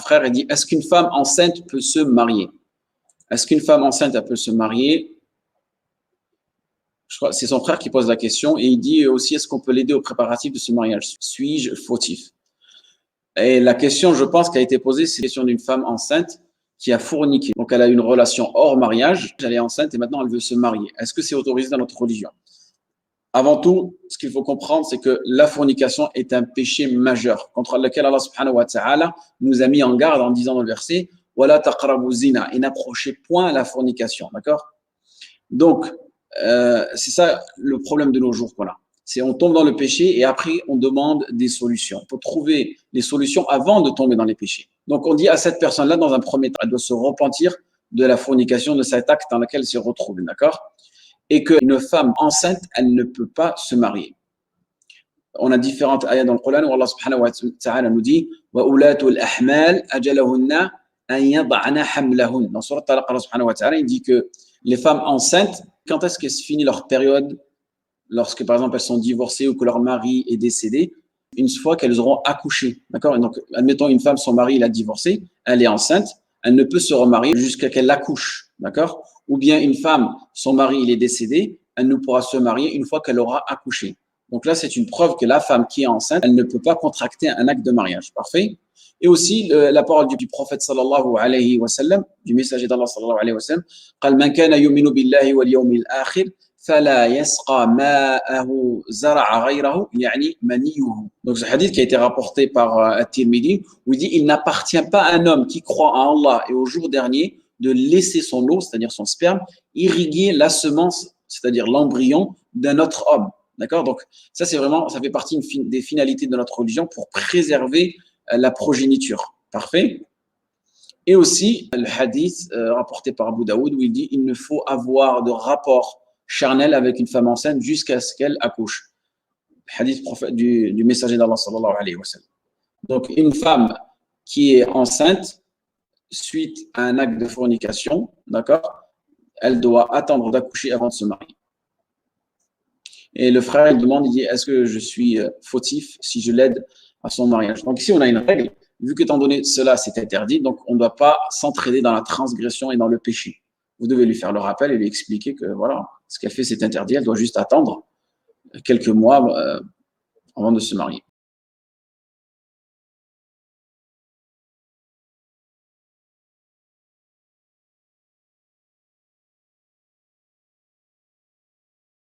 frère et dit, est-ce qu'une femme enceinte peut se marier? Est-ce qu'une femme enceinte elle peut se marier? Je crois c'est son frère qui pose la question et il dit aussi, est-ce qu'on peut l'aider au préparatif de ce mariage? Suis-je fautif? Et la question, je pense, qui a été posée, c'est la question d'une femme enceinte qui a forniqué. Donc, elle a une relation hors mariage, elle est enceinte et maintenant elle veut se marier. Est-ce que c'est autorisé dans notre religion? Avant tout, ce qu'il faut comprendre, c'est que la fornication est un péché majeur contre lequel Allah subhanahu wa ta'ala nous a mis en garde en disant dans le verset « Wala taqrabu zina » et n'approchez point la fornication. D'accord? Donc, c'est ça le problème de nos jours qu'on a. C'est on tombe dans le péché et après on demande des solutions. Il faut trouver les solutions avant de tomber dans les péchés. Donc on dit à cette personne-là, dans un premier temps, elle doit se repentir de la fornication, de cet acte dans lequel elle s'est retrouvée, d'accord? Et qu'une femme enceinte, elle ne peut pas se marier. On a différentes ayats dans le Coran où Allah subhanahu wa ta'ala nous dit wa ulatul ahmal ajalahunna an yad'ana hamlahun. Dans surat Talaq, Allah subhanahu wa ta'ala il dit que les femmes enceintes, quand est-ce qu'elles se finissent leur période? Lorsque, par exemple, elles sont divorcées ou que leur mari est décédé, une fois qu'elles auront accouché. D'accord? Donc, admettons, une femme, son mari, il a divorcé, elle est enceinte, elle ne peut se remarier jusqu'à qu'elle accouche. D'accord? Ou bien une femme, son mari, il est décédé, elle ne pourra se marier une fois qu'elle aura accouché. Donc là, c'est une preuve que la femme qui est enceinte, elle ne peut pas contracter un acte de mariage. Parfait? Et aussi, la parole du prophète sallallahu alayhi wa sallam, du messager d'Allah sallallahu alayhi wa sallam, قال من كان يؤمن بالله واليوم الآخر فلا يسقى ماءه زرع غيره يعني منيه. Donc ce hadith qui a été rapporté par At-Tirmidhi où il dit il n'appartient pas à un homme qui croit en Allah et au jour dernier de laisser son eau, c'est-à-dire son sperme, irriguer la semence, c'est-à-dire l'embryon d'un autre homme. D'accord? Donc ça c'est vraiment, ça fait partie des finalités de notre religion pour préserver la progéniture. Parfait? Et aussi le hadith rapporté par Abu Daoud où il dit il ne faut avoir de rapport charnel avec une femme enceinte jusqu'à ce qu'elle accouche. Hadith du messager d'Allah sallallahu alayhi wa sallam. Donc une femme qui est enceinte suite à un acte de fornication, d'accord, elle doit attendre d'accoucher avant de se marier. Et le frère il demande, il dit est-ce que je suis fautif si je l'aide à son mariage? Donc ici on a une règle, vu qu'étant donné cela c'est interdit, donc on ne doit pas s'entraîner dans la transgression et dans le péché. Vous devez lui faire le rappel et lui expliquer que voilà, ce qu'elle fait c'est interdit, elle doit juste attendre quelques mois avant de se marier.